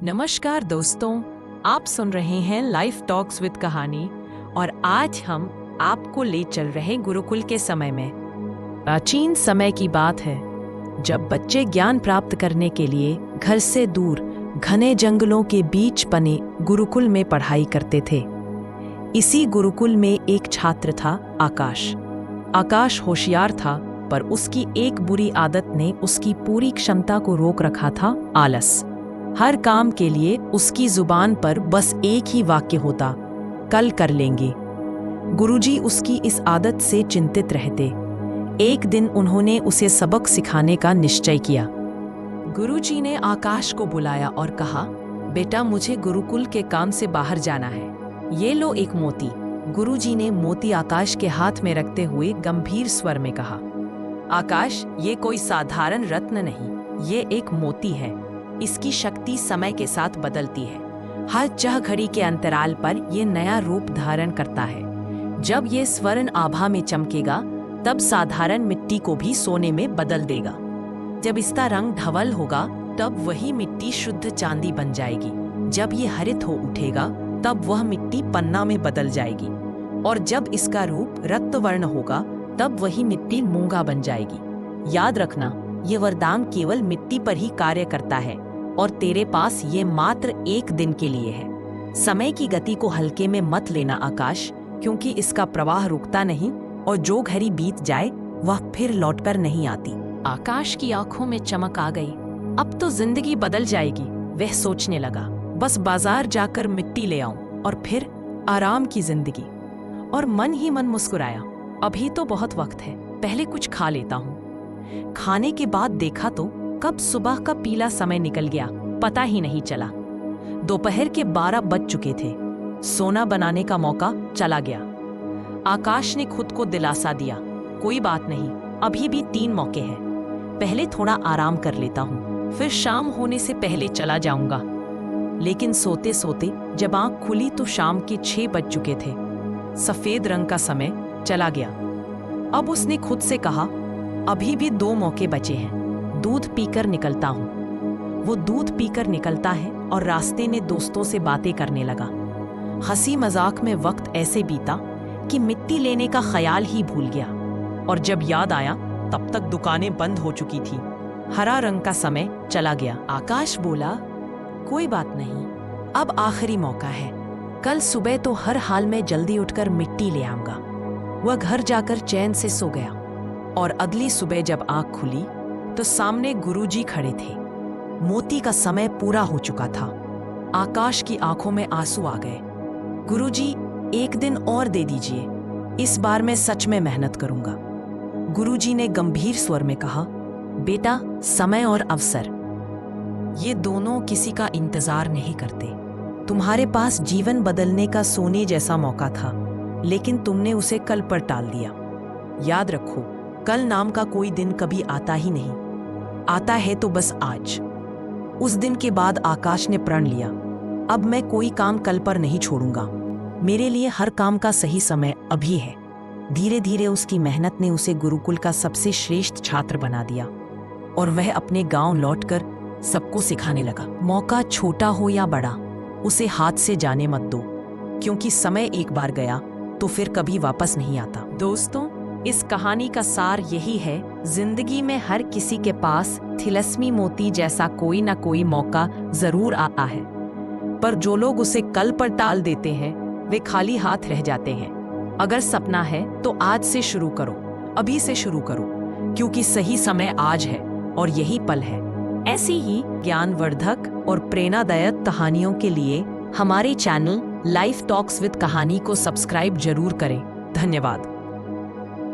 नमस्कार दोस्तों, आप सुन रहे हैं लाइफ टॉक्स विद कहानी और आज हम आपको ले चल रहे गुरुकुल के समय में। प्राचीन समय की बात है जब बच्चे ज्ञान प्राप्त करने के लिए घर से दूर घने जंगलों के बीच बने गुरुकुल में पढ़ाई करते थे। इसी गुरुकुल में एक छात्र था आकाश। आकाश होशियार था, पर उसकी एक बुरी आदत ने उसकी पूरी क्षमता को रोक रखा था, आलस। हर काम के लिए उसकी जुबान पर बस एक ही वाक्य होता, कल कर लेंगे। गुरुजी उसकी इस आदत से चिंतित रहते। एक दिन उन्होंने उसे सबक सिखाने का निश्चय किया। गुरुजी ने आकाश को बुलाया और कहा, बेटा, मुझे गुरुकुल के काम से बाहर जाना है। ये लो एक मोती। गुरुजी ने मोती आकाश के हाथ में रखते हुए गंभीर स्वर में कहा, आकाश, ये कोई साधारण रत्न नहीं, ये एक मोती है। इसकी शक्ति समय के साथ बदलती है। हर चाह घड़ी के अंतराल पर यह नया रूप धारण करता है। जब ये स्वर्ण आभा में चमकेगा, तब साधारण मिट्टी को भी सोने में बदल देगा। जब इसका रंग धवल होगा, तब वही मिट्टी शुद्ध चांदी बन जाएगी। जब ये हरित हो उठेगा, तब वह मिट्टी पन्ना में बदल जाएगी। और जब इसका रूप रक्तवर्ण होगा, तब वही मिट्टी मूंगा बन जाएगी। याद रखना, ये वरदान केवल मिट्टी पर ही कार्य करता है और तेरे पास ये मात्र एक दिन के लिए है। समय की गति को हल्के में मत लेना आकाश, क्योंकि इसका प्रवाह रुकता नहीं और जो घड़ी बीत जाए वह फिर लौटकर नहीं आती। आकाश की आंखों में चमक आ गई। अब तो जिंदगी बदल जाएगी, वह सोचने लगा। बस बाजार जाकर मिट्टी ले आऊं और फिर आराम की जिंदगी। और मन ही मन मुस्कुराया, अभी तो बहुत वक्त है, पहले कुछ खा लेता हूं। खाने के बाद देखा तो कब सुबह का पीला समय निकल गया, पता ही नहीं चला। दोपहर के 12 बज चुके थे। सोना बनाने का मौका चला गया। आकाश ने खुद को दिलासा दिया, कोई बात नहीं, अभी भी 3 मौके हैं। पहले थोड़ा आराम कर लेता हूँ, फिर शाम होने से पहले चला जाऊंगा। लेकिन सोते सोते जब आंख खुली तो शाम के 6 बज चुके थे। सफेद रंग का समय चला गया। अब उसने खुद से कहा, अभी भी 2 मौके बचे हैं, दूध पीकर निकलता हूँ। वो दूध पीकर निकलता है और रास्ते में दोस्तों से बातें करने लगा। हंसी मजाक में वक्त ऐसे बीता कि मिट्टी लेने का ख्याल ही भूल गया। और जब याद आया, तब तक दुकानें बंद हो चुकी थी। हरा रंग का समय चला गया। आकाश बोला, कोई बात नहीं, अब आखिरी मौका है। कल सुबह तो हर हाल में जल्दी उठकर मिट्टी ले आऊंगा। वह घर जाकर चैन से सो गया। और अगली सुबह जब आंख खुली तो सामने गुरुजी खड़े थे। मोती का समय पूरा हो चुका था। आकाश की आंखों में आंसू आ गए। गुरुजी, एक दिन और दे दीजिए, इस बार मैं सच में मेहनत करूंगा। गुरुजी ने गंभीर स्वर में कहा, बेटा, समय और अवसर, ये दोनों किसी का इंतजार नहीं करते। तुम्हारे पास जीवन बदलने का सोने जैसा मौका था, लेकिन तुमने उसे कल पर टाल दिया। याद रखो, कल नाम का कोई दिन कभी आता ही नहीं, आता है तो बस आज। उस दिन के बाद आकाश ने प्रण लिया, अब मैं कोई काम कल पर नहीं छोड़ूंगा। मेरे लिए हर काम का सही समय अभी है। धीरे धीरे उसकी मेहनत ने उसे गुरुकुल का सबसे श्रेष्ठ छात्र बना दिया और वह अपने गांव लौटकर सबको सिखाने लगा। मौका छोटा हो या बड़ा, उसे हाथ से जाने मत दो, क्योंकि समय एक बार गया तो फिर कभी वापस नहीं आता। दोस्तों, इस कहानी का सार यही है, जिंदगी में हर किसी के पास थिलस्मी मोती जैसा कोई ना कोई मौका जरूर आता है, पर जो लोग उसे कल पर टाल देते हैं वे खाली हाथ रह जाते हैं। अगर सपना है तो आज से शुरू करो, अभी से शुरू करो, क्योंकि सही समय आज है और यही पल है। ऐसी ही ज्ञानवर्धक और प्रेरणादायक कहानियों के लिए हमारे चैनल लाइफ टॉक्स विद कहानी को सब्सक्राइब जरूर करें। धन्यवाद।